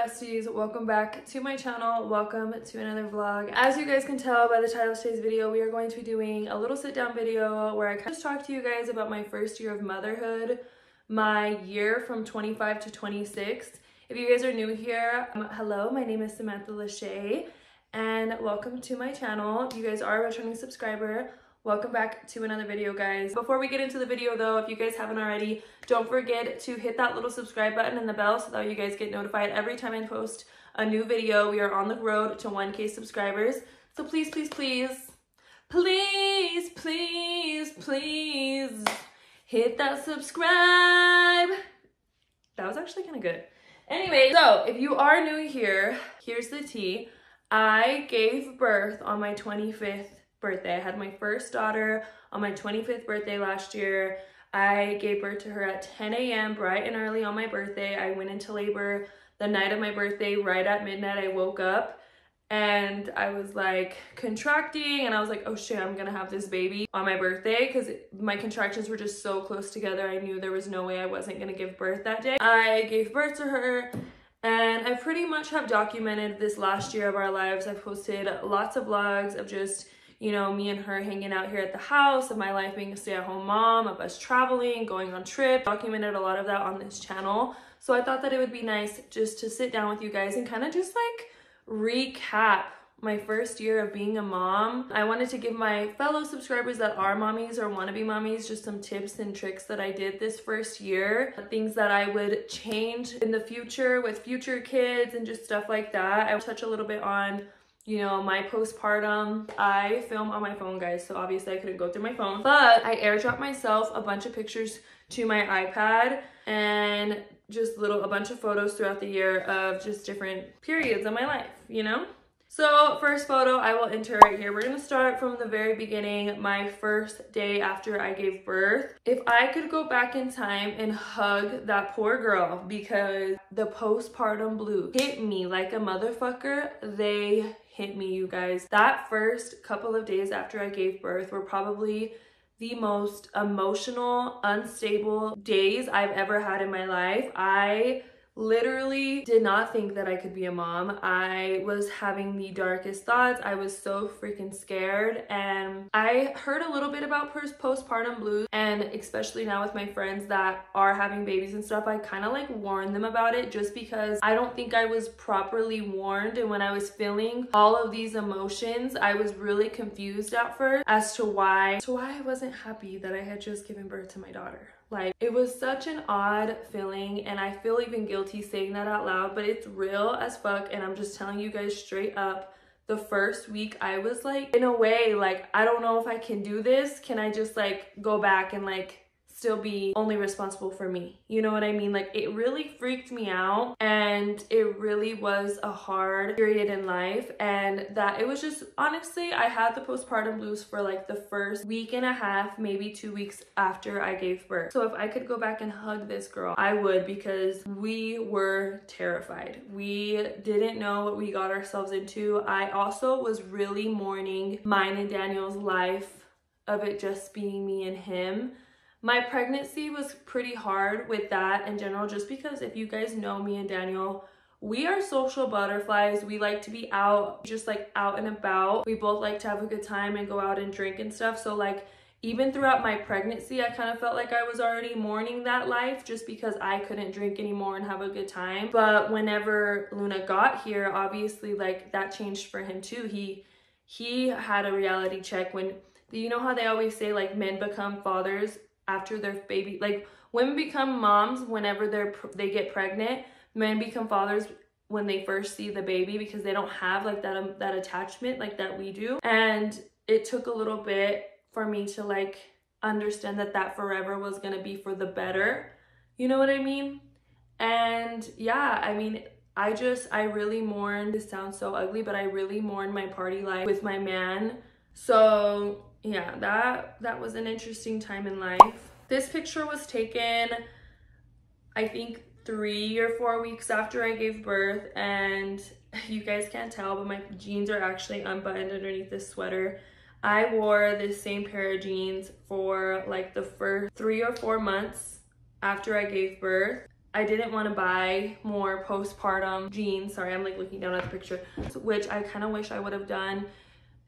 besties, welcome back to my channel. Welcome to another vlog. As you guys can tell by the title of today's video, we are going to be doing a little sit down video where I kind of just talk to you guys about my first year of motherhood, my year from 25 to 26. If you guys are new here, hello, my name is SheisLashay and welcome to my channel. You guys are a returning subscriber. Welcome back to another video, guys. Before we get into the video though, if you guys haven't already, don't forget to hit that little subscribe button and the bell so that you guys get notified every time I post a new video. We are on the road to 1K subscribers. So please, please, please, please, please, please hit that subscribe. That was actually kind of good. Anyway, so if you are new here, here's the tea. I gave birth on my 25th birthday. I had my first daughter on my 25th birthday last year. I gave birth to her at 10 a.m. bright and early on my birthday. I went into labor the night of my birthday. Right at midnight, I woke up and I was like contracting and I was like, oh shit, I'm gonna have this baby on my birthday because my contractions were just so close together. I knew there was no way I wasn't gonna give birth that day. I gave birth to her. And I pretty much have documented this last year of our lives. I've posted lots of vlogs of just, you know, me and her hanging out here at the house, of my life being a stay-at-home mom, of us traveling, going on trips. Documented a lot of that on this channel. So I thought that it would be nice just to sit down with you guys and kind of just like recap my first year of being a mom. I wanted to give my fellow subscribers that are mommies or want to be mommies just some tips and tricks that I did this first year. Things that I would change in the future with future kids and just stuff like that. I will touch a little bit on, you know, my postpartum. I film on my phone, guys, so obviously I couldn't go through my phone, but I airdropped myself a bunch of pictures to my iPad and just a bunch of photos throughout the year of just different periods of my life, you know? So first photo I will enter right here. We're gonna start from the very beginning, my first day after I gave birth. If I could go back in time and hug that poor girl, because the postpartum blues hit me like a motherfucker. They hit me, you guys. That first couple of days after I gave birth were probably the most emotional, unstable days I've ever had in my life. I literally did not think that I could be a mom. I was having the darkest thoughts. I was so freaking scared. And I heard a little bit about postpartum blues, and especially now with my friends that are having babies and stuff, I kind of like warned them about it just because I don't think I was properly warned. And when I was feeling all of these emotions, I was really confused at first as to why I wasn't happy that I had just given birth to my daughter. Like, it was such an odd feeling, and I feel even guilty saying that out loud, but it's real as fuck. And I'm just telling you guys straight up, the first week I was like, in a way, like, I don't know if I can do this. Can I just like go back and like still be only responsible for me? You know what I mean? Like, it really freaked me out, and it really was a hard period in life. And that it was just, honestly, I had the postpartum blues for like the first week and a half, maybe 2 weeks after I gave birth. So if I could go back and hug this girl, I would, because we were terrified. We didn't know what we got ourselves into. I also was really mourning mine and Daniel's life of it just being me and him. My pregnancy was pretty hard with that in general, just because if you guys know me and Daniel, we are social butterflies. We like to be out, just like out and about. We both like to have a good time and go out and drink and stuff. So like, even throughout my pregnancy, I kind of felt like I was already mourning that life just because I couldn't drink anymore and have a good time. But whenever Luna got here, obviously like that changed for him too. He had a reality check when, you know how they always say like men become fathers after their baby, like women become moms whenever they get pregnant. Men become fathers when they first see the baby because they don't have like that attachment like that we do. And it took a little bit for me to like understand that forever was gonna be for the better. You know what I mean? And yeah, I mean, I really mourned, this sounds so ugly, but I really mourned my party life with my man. So yeah, that was an interesting time in life. This picture was taken, I think 3 or 4 weeks after I gave birth, and you guys can't tell, but my jeans are actually unbuttoned underneath this sweater. I wore this same pair of jeans for like the first 3 or 4 months after I gave birth. I didn't want to buy more postpartum jeans. Sorry, I'm like looking down at the picture, which I kind of wish I would have done,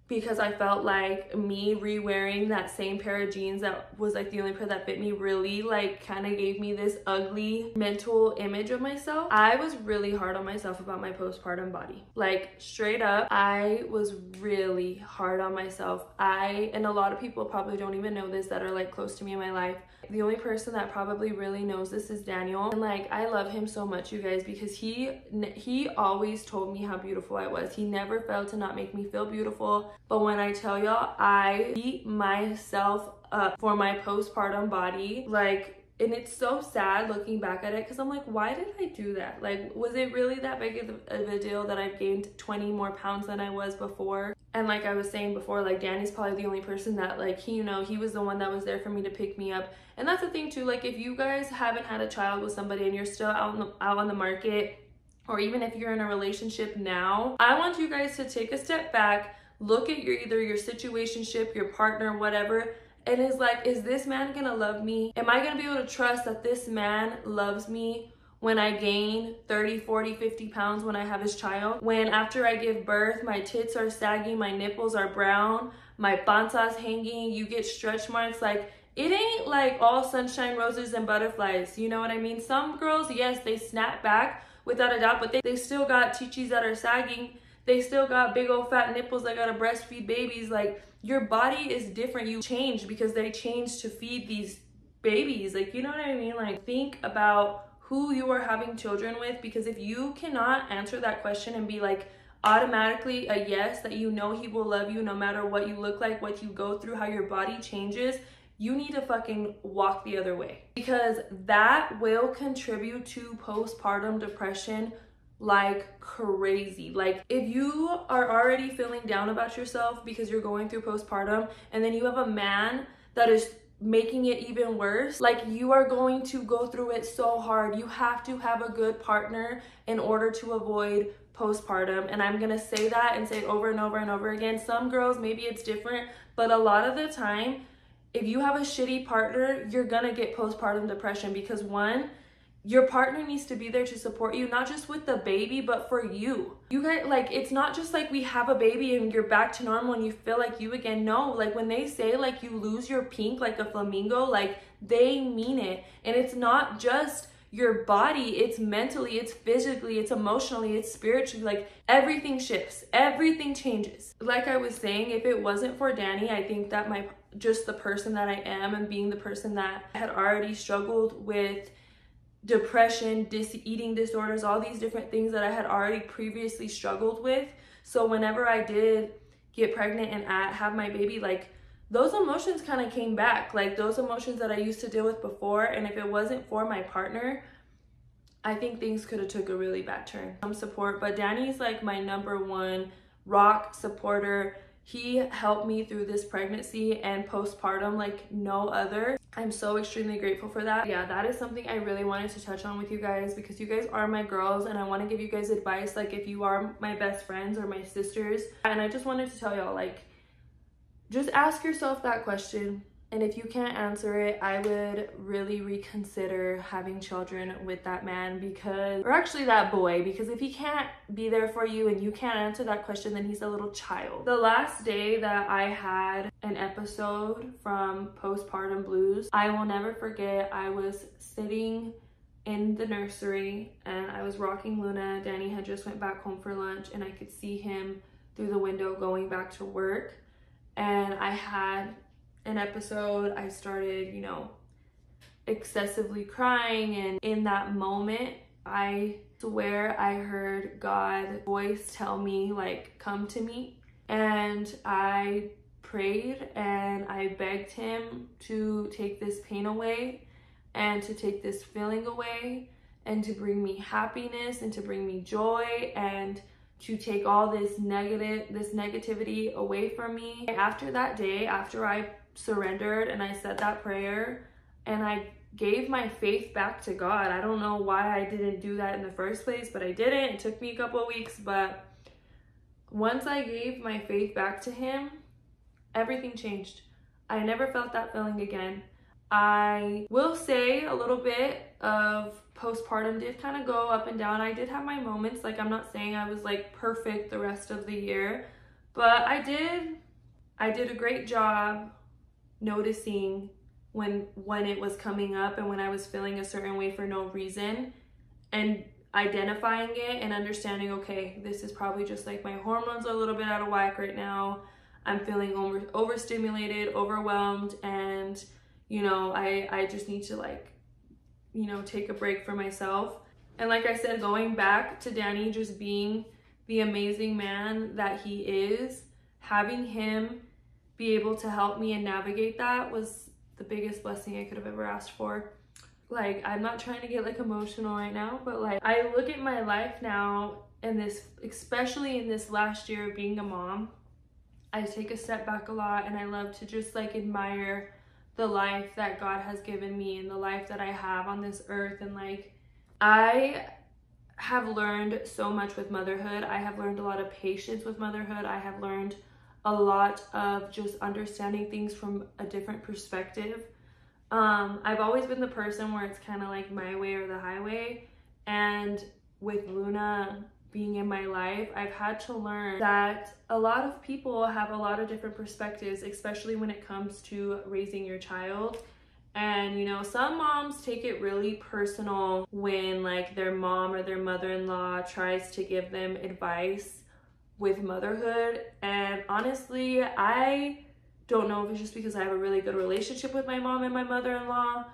because I felt like me re-wearing that same pair of jeans that was like the only pair that fit me really like kind of gave me this ugly mental image of myself. I was really hard on myself about my postpartum body. Like straight up, I was really hard on myself. And a lot of people probably don't even know this that are like close to me in my life. The only person that probably really knows this is Daniel. And like, I love him so much, you guys, because he always told me how beautiful I was. He never failed to not make me feel beautiful. But when I tell y'all, I beat myself up for my postpartum body, like, and it's so sad looking back at it, because I'm like, why did I do that? Like, was it really that big of a deal that I've gained 20 more pounds than I was before? And like I was saying before, like Danny's probably the only person that like, he was the one that was there for me to pick me up. And that's the thing too, like if you guys haven't had a child with somebody and you're still out on the market, or even if you're in a relationship now, I want you guys to take a step back, look at either your situationship, your partner, whatever, and is like, is this man gonna love me? Am I gonna be able to trust that this man loves me when I gain 30, 40, 50 pounds when I have his child? When after I give birth, my tits are saggy, my nipples are brown, my panza's hanging, you get stretch marks. Like, it ain't like all sunshine, roses, and butterflies. You know what I mean? Some girls, yes, they snap back without a doubt, but they still got chichis that are sagging. They still got big old fat nipples that gotta breastfeed babies. Like, your body is different. You change because they change to feed these babies. Like, you know what I mean? Like, think about who you are having children with, because if you cannot answer that question and be like automatically a yes, that you know he will love you no matter what you look like, what you go through, how your body changes, you need to fucking walk the other way, because that will contribute to postpartum depression like crazy. Like, if you are already feeling down about yourself because you're going through postpartum, and then you have a man that is making it even worse, like, you are going to go through it so hard. You have to have a good partner in order to avoid postpartum. And I'm gonna say that and say it over and over and over again. Some girls, maybe it's different, but a lot of the time, if you have a shitty partner, you're gonna get postpartum depression, because one, your partner needs to be there to support you, not just with the baby, but for you. You guys, like, it's not just like we have a baby and you're back to normal and you feel like you again. No, like when they say like you lose your pink like a flamingo, like they mean it. And it's not just your body, it's mentally, it's physically, it's emotionally, it's spiritually. Like, everything shifts, everything changes. Like I was saying, if it wasn't for Danny, I think that just the person that I am, and being the person that had already struggled with depression, eating disorders, all these different things that I had already previously struggled with. So whenever I did get pregnant and have my baby, like, those emotions kind of came back, like those emotions that I used to deal with before. And if it wasn't for my partner, I think things could have took a really bad turn. Some support, but Danny's like my #1 rock supporter. He helped me through this pregnancy and postpartum like no other. I'm so extremely grateful for that. Yeah, that is something I really wanted to touch on with you guys, because you guys are my girls and I want to give you guys advice, like if you are my best friends or my sisters. And I just wanted to tell y'all, like, just ask yourself that question. And if you can't answer it, I would really reconsider having children with that man, or actually that boy, because if he can't be there for you and you can't answer that question, then he's a little child. The last day that I had an episode from postpartum blues, I will never forget. I was sitting in the nursery and I was rocking Luna. Danny had just went back home for lunch and I could see him through the window going back to work. And I had an episode. I started, excessively crying, and in that moment, I swear I heard God's voice tell me, like, come to me. And I prayed and I begged him to take this pain away and to take this feeling away and to bring me happiness and to bring me joy and to take all this negativity away from me. After that day, after I surrendered and I said that prayer and I gave my faith back to God. I don't know why I didn't do that in the first place, but I didn't. It took me a couple of weeks, but once I gave my faith back to him, everything changed. I never felt that feeling again. I will say a little bit of postpartum did kind of go up and down. I did have my moments. Like, I'm not saying I was like perfect the rest of the year, but I did a great job noticing when it was coming up and when I was feeling a certain way for no reason, and identifying it and understanding, okay, this is probably just like my hormones are a little bit out of whack right now. I'm feeling overstimulated, overwhelmed, and you know, I just need to, like, you know, take a break for myself. And like I said, going back to Danny just being the amazing man that he is, having him be able to help me and navigate that was the biggest blessing I could have ever asked for. Like, I'm not trying to get like emotional right now, but like, I look at my life now, and this, especially in this last year of being a mom, I take a step back a lot, and I love to just like admire the life that God has given me and the life that I have on this earth. And like, I have learned so much with motherhood. I have learned a lot of patience with motherhood. I have learned a lot of just understanding things from a different perspective. I've always been the person where it's kind of like my way or the highway, and with Luna being in my life, I've had to learn that a lot of people have a lot of different perspectives, especially when it comes to raising your child. And you know, some moms take it really personal when like their mom or their mother-in-law tries to give them advice with motherhood. And honestly, I don't know if it's just because I have a really good relationship with my mom and my mother-in-law,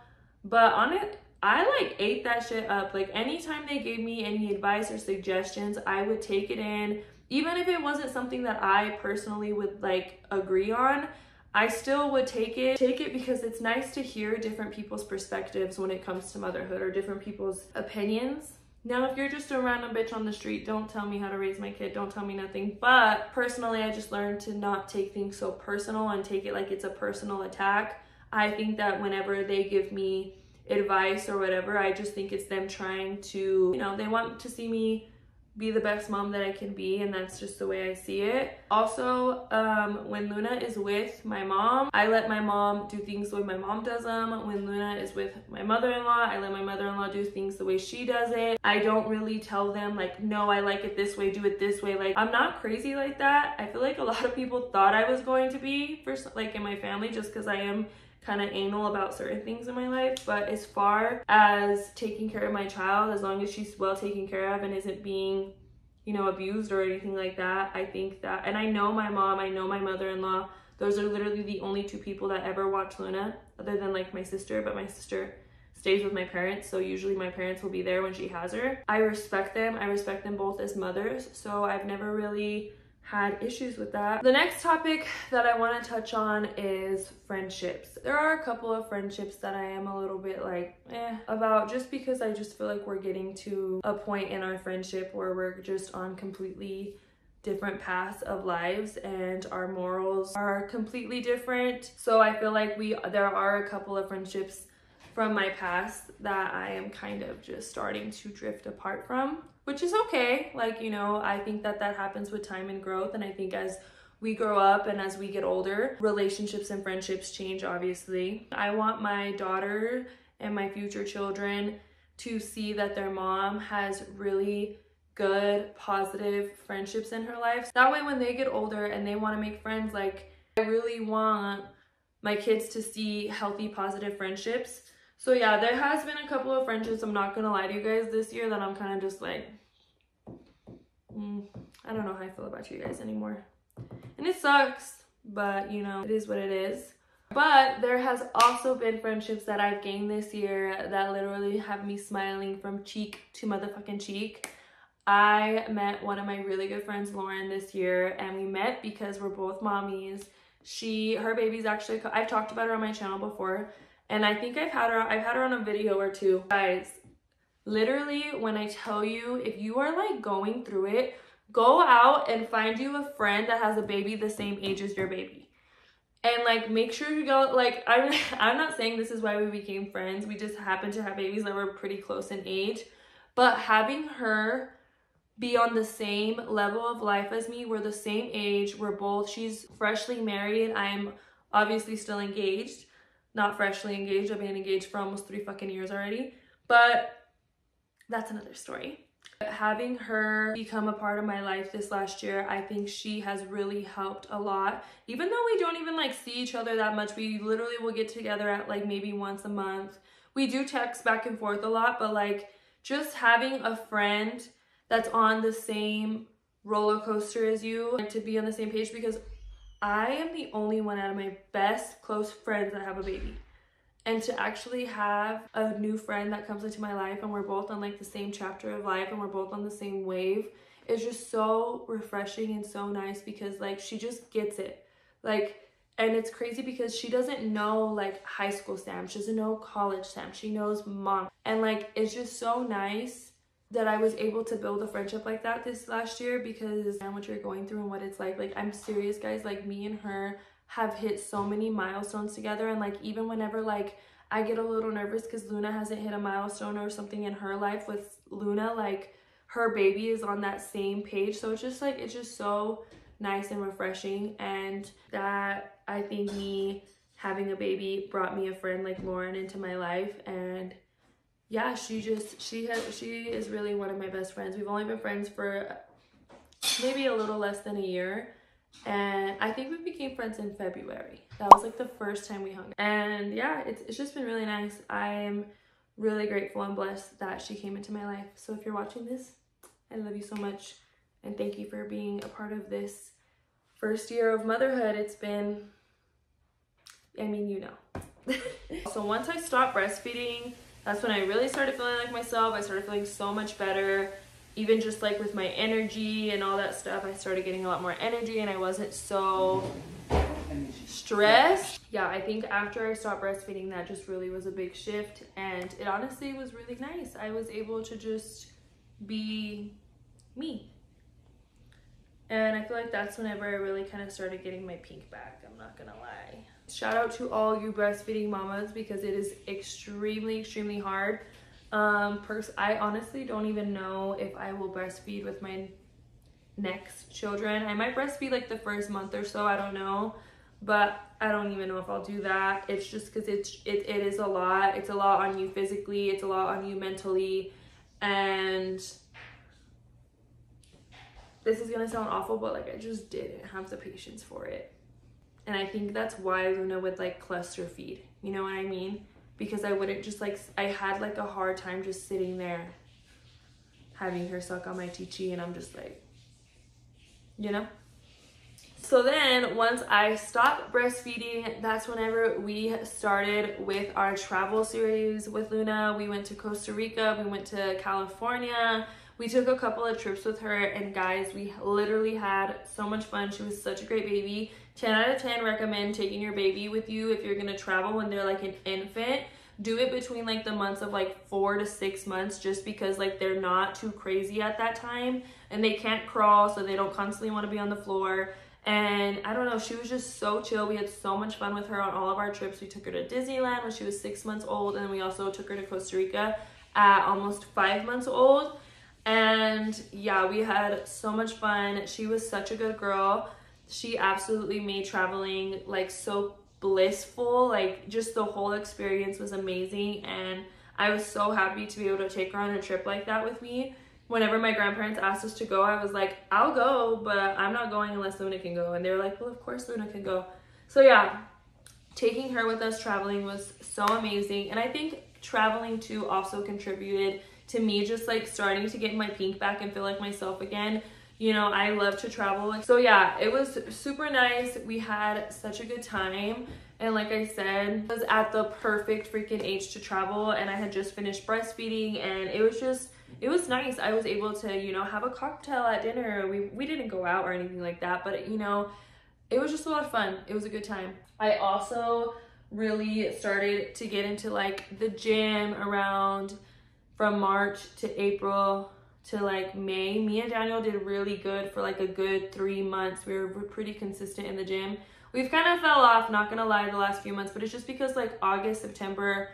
but on it, I like ate that shit up. Like, anytime they gave me any advice or suggestions, I would take it in. Even if it wasn't something that I personally would like agree on, I still would take it because it's nice to hear different people's perspectives when it comes to motherhood, or different people's opinions. Now, if you're just a random bitch on the street, don't tell me how to raise my kid, don't tell me nothing. But personally, I just learned to not take things so personal and take it like it's a personal attack. I think that whenever they give me advice or whatever, I just think it's them trying to, you know, they want to see me be the best mom that I can be, and that's just the way I see it. Also, when Luna is with my mom, I let my mom do things the way my mom does them. When Luna is with my mother-in-law, I let my mother-in-law do things the way she does it. I don't really tell them like, no, I like it this way, do it this way. Like, I'm not crazy like that. I feel like a lot of people thought I was going to be, for like in my family, just because I am kind of anal about certain things in my life. But as far as taking care of my child, as long as she's well taken care of and isn't being, you know, abused or anything like that, I think that, and I know my mom, I know my mother-in-law, those are literally the only two people that ever watch Luna, other than like my sister, but my sister stays with my parents, so usually my parents will be there when she has her. I respect them both as mothers, so I've never really had issues with that. The next topic that I want to touch on is friendships. There are a couple of friendships that I am a little bit like about, just because I just feel like we're getting to a point in our friendship where we're just on completely different paths of lives and our morals are completely different. So I feel like there are a couple of friendships from my past that I am kind of just starting to drift apart from, which is okay. Like, you know, I think that happens with time and growth. And I think as we grow up and as we get older, relationships and friendships change, obviously. I want my daughter and my future children to see that their mom has really good, positive friendships in her life. That way, when they get older and they want to make friends, like, I really want my kids to see healthy, positive friendships. So yeah, there has been a couple of friendships, I'm not gonna lie to you guys, this year that I'm kind of just like, I don't know how I feel about you guys anymore. And it sucks, but you know, it is what it is. But there has also been friendships that I've gained this year that literally have me smiling from cheek to motherfucking cheek. I met one of my really good friends, Lauren, this year, and we met because we're both mommies. Her baby's actually, I've talked about her on my channel before, and I think I've had her on a video or two. Guys, literally, when I tell you, if you are like going through it, go out and find you a friend that has a baby the same age as your baby. And like, make sure you go, like, I'm not saying this is why we became friends. We just happened to have babies that were pretty close in age. But having her be on the same level of life as me, we're the same age, she's freshly married, I'm obviously still engaged. not freshly engaged. I've been engaged for almost 3 fucking years already, but that's another story. Having her become a part of my life this last year, I think she has really helped a lot. Even though we don't even like see each other that much, we literally will get together at like maybe once a month. We do text back and forth a lot, but like just having a friend that's on the same roller coaster as you, and to be on the same page, because I am the only one out of my best close friends that have a baby. And to actually have a new friend that comes into my life and we're both on like the same chapter of life and we're both on the same wave is just so refreshing and so nice, because like she just gets it. Like, and it's crazy because she doesn't know like high school Sam, she doesn't know college Sam, she knows mom. And like it's just so nice that I was able to build a friendship like that this last year, because I know what you're going through and what it's like I'm serious guys, like me and her have hit so many milestones together. And like even whenever like I get a little nervous because Luna hasn't hit a milestone or something in her life with Luna, like her baby is on that same page. So it's just like, it's just so nice and refreshing. And that, I think me having a baby brought me a friend like Lauren into my life. And yeah, she is really one of my best friends. We've only been friends for maybe a little less than a year. And I think we became friends in February. That was like the first time we hung. And yeah, it's just been really nice. I'm really grateful and blessed that she came into my life. So if you're watching this, I love you so much. And thank you for being a part of this first year of motherhood. It's been, I mean, you know. So once I stopped breastfeeding, that's when I really started feeling like myself. I started feeling so much better. Even just like with my energy and all that stuff, I started getting a lot more energy and I wasn't so stressed. Yeah, I think after I stopped breastfeeding, that just really was a big shift, and it honestly was really nice. I was able to just be me. And I feel like that's whenever I really kind of started getting my pink back, I'm not gonna lie. Shout out to all you breastfeeding mamas, because it is extremely, extremely hard. I honestly don't even know if I will breastfeed with my next children. I might breastfeed like the first month or so, I don't know, but I don't even know if I'll do that. It's just because it is a lot. It's a lot on you physically, it's a lot on you mentally, and this is gonna sound awful, but like I just didn't have the patience for it. And I think that's why Luna would like cluster feed, you know what I mean? Because I wouldn't just like, I had like a hard time just sitting there having her suck on my Chi, and I'm just like, you know? So then once I stopped breastfeeding, that's whenever we started with our travel series with Luna. We went to Costa Rica, we went to California. We took a couple of trips with her, and guys, we literally had so much fun. She was such a great baby. 10 out of 10 recommend taking your baby with you if you're gonna travel when they're like an infant. Do it between like the months of like 4 to 6 months, just because like they're not too crazy at that time and they can't crawl, so they don't constantly want to be on the floor. And I don't know, she was just so chill. We had so much fun with her on all of our trips. We took her to Disneyland when she was 6 months old, and then we also took her to Costa Rica at almost 5 months old. And yeah, we had so much fun. She was such a good girl. She absolutely made traveling like so blissful. Like just the whole experience was amazing, and I was so happy to be able to take her on a trip like that with me. Whenever my grandparents asked us to go, I was like, I'll go, but I'm not going unless Luna can go. And they were like, well, of course Luna can go. So yeah, taking her with us traveling was so amazing. And I think traveling too also contributed to me just like starting to get my pink back and feel like myself again. You know, I love to travel. So yeah, it was super nice. We had such a good time. And like I said, I was at the perfect freaking age to travel, and I had just finished breastfeeding, and it was nice. I was able to, you know, have a cocktail at dinner. We didn't go out or anything like that, but you know, it was just a lot of fun. It was a good time. I also really started to get into like the gym around from March to April to like May. Me and Daniel did really good for like a good 3 months. We were pretty consistent in the gym. We've kind of fell off, not gonna lie, the last few months, but it's just because like August, September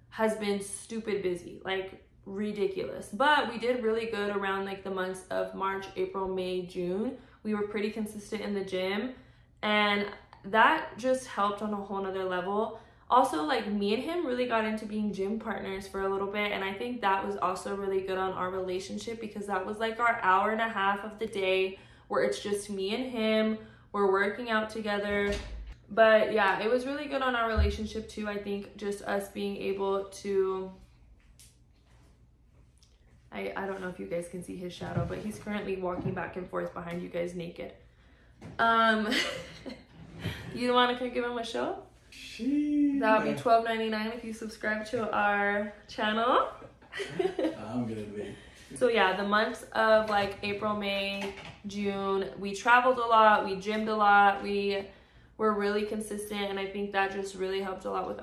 has been stupid busy, like ridiculous. But we did really good around like the months of March, April, May, June. We were pretty consistent in the gym, and that just helped on a whole nother level. Also, like, me and him really got into being gym partners for a little bit, and I think that was also really good on our relationship, because that was like our hour and a half of the day where it's just me and him, we're working out together. But yeah, it was really good on our relationship too. I think just us being able to, I don't know if you guys can see his shadow, but he's currently walking back and forth behind you guys naked. You want to give him a show? That would be $12.99 if you subscribe to our channel. I'm gonna be. So yeah, the months of like April, May, June, we traveled a lot, we gymmed a lot, we were really consistent, and I think that just really helped a lot with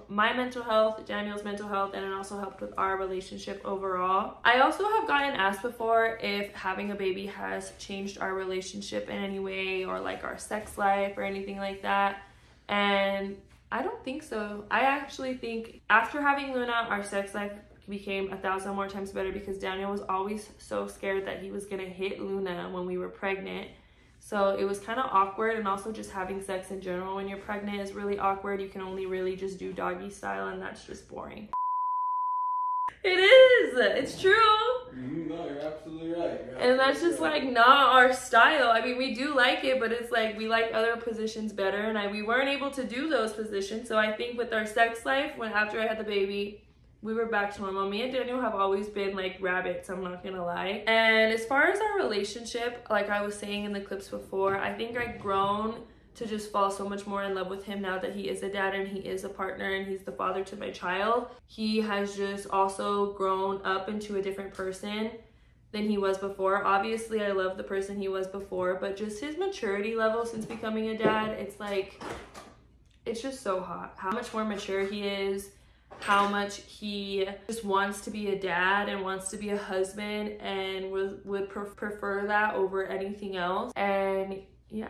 my mental health, Daniel's mental health, and it also helped with our relationship overall. I also have gotten asked before if having a baby has changed our relationship in any way, or like our sex life or anything like that, and I don't think so. I actually think after having Luna, our sex life became 1,000 more times better, because Daniel was always so scared that he was gonna hit Luna when we were pregnant. So it was kind of awkward, and also just having sex in general when you're pregnant is really awkward. You can only really just do doggy style, and that's just boring. It is, it's true. No, you're absolutely right. And that's just like not our style. I mean, we do like it, but it's like we like other positions better, and we weren't able to do those positions. So I think with our sex life, after I had the baby, we were back to normal. Me and Daniel have always been like rabbits, I'm not gonna lie. And as far as our relationship, like I was saying in the clips before, I think I've grown to just fall so much more in love with him now that he is a dad and he is a partner and he's the father to my child. He has just also grown up into a different person than he was before. Obviously, I love the person he was before, but just his maturity level since becoming a dad, it's like, it's just so hot. How much more mature he is, how much he just wants to be a dad and wants to be a husband, and would prefer that over anything else. And yeah,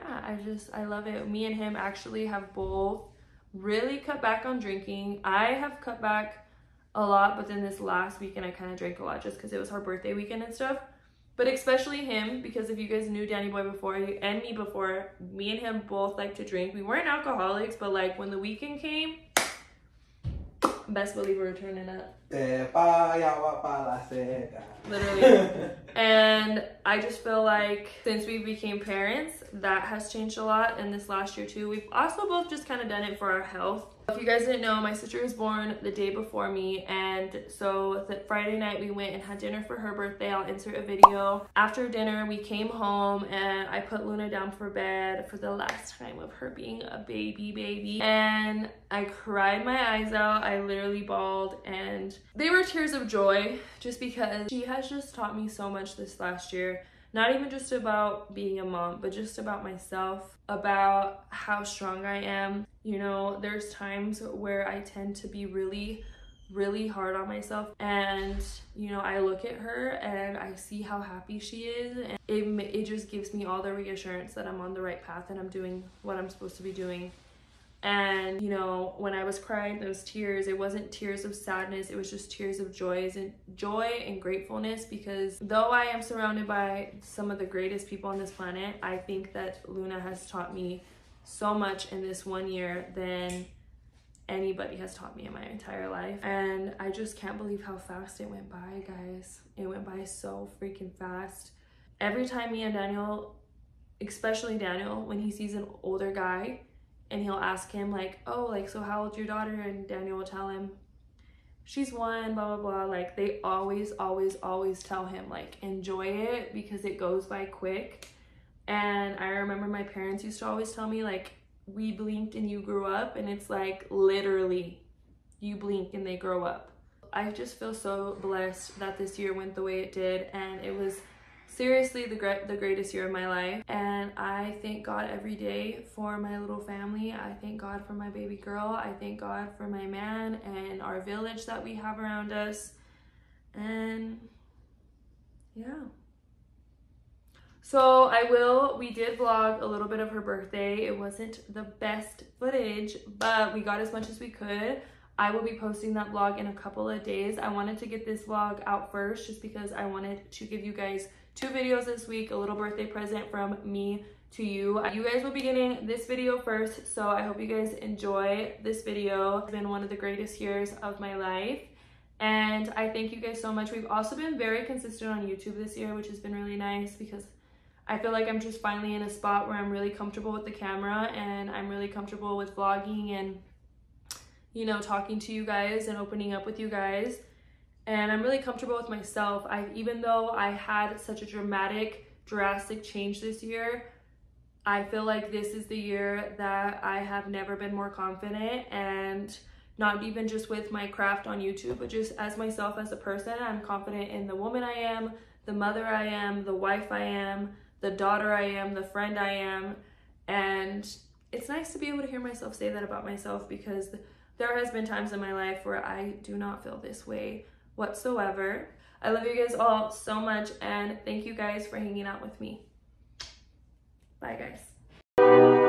I love it. Me and him actually have both really cut back on drinking. I have cut back a lot, but then this last weekend I kind of drank a lot just because it was our birthday weekend and stuff. But especially him, because if you guys knew Danny Boy before and me before, me and him both like to drink. We weren't alcoholics, but like when the weekend came, best believe we were turning up. Literally. And I just feel like since we became parents, that has changed a lot in this last year too. We've also both just kind of done it for our health. If you guys didn't know, my sister was born the day before me, and so the Friday night we went and had dinner for her birthday. I'll insert a video. After dinner we came home and I put Luna down for bed for the last time of her being a baby, and I cried my eyes out. I literally bawled, and they were tears of joy just because she has just taught me so much this last year. Not even just about being a mom, but just about myself, about how strong I am. You know, there's times where I tend to be really, really hard on myself, and you know, I look at her and I see how happy she is, and it just gives me all the reassurance that I'm on the right path and I'm doing what I'm supposed to be doing. And you know, when I was crying those tears, it wasn't tears of sadness, it was just tears of joy and gratefulness, because though I am surrounded by some of the greatest people on this planet, I think that Luna has taught me so much in this 1 year than anybody has taught me in my entire life. And I just can't believe how fast it went by, guys. It went by so freaking fast. Every time me and Daniel, especially Daniel, when he sees an older guy and he'll ask him like, oh, like, so how old's your daughter? And Daniel will tell him, she's 1, blah, blah, blah. Like, they always tell him, like, enjoy it because it goes by quick. And I remember my parents used to always tell me, like, we blinked and you grew up. And it's like, literally, you blink and they grow up. I just feel so blessed that this year went the way it did. And it was seriously the greatest year of my life. And I thank God every day for my little family. I thank God for my baby girl. I thank God for my man and our village that we have around us. And yeah. So we did vlog a little bit of her birthday. It wasn't the best footage, but we got as much as we could. I will be posting that vlog in a couple of days. I wanted to get this vlog out first just because I wanted to give you guys 2 videos this week, a little birthday present from me to you. You guys will be getting this video first, so I hope you guys enjoy this video. It's been one of the greatest years of my life, and I thank you guys so much. We've also been very consistent on YouTube this year, which has been really nice because I feel like I'm just finally in a spot where I'm really comfortable with the camera and I'm really comfortable with vlogging and, you know, talking to you guys and opening up with you guys. And I'm really comfortable with myself. Even though I had such a drastic change this year, I feel like this is the year that I have never been more confident, and not even just with my craft on YouTube, but just as myself as a person. I'm confident in the woman I am, the mother I am, the wife I am, the daughter I am, the friend I am. And it's nice to be able to hear myself say that about myself, because there has been times in my life where I do not feel this way whatsoever. I love you guys all so much, and thank you guys for hanging out with me. Bye guys.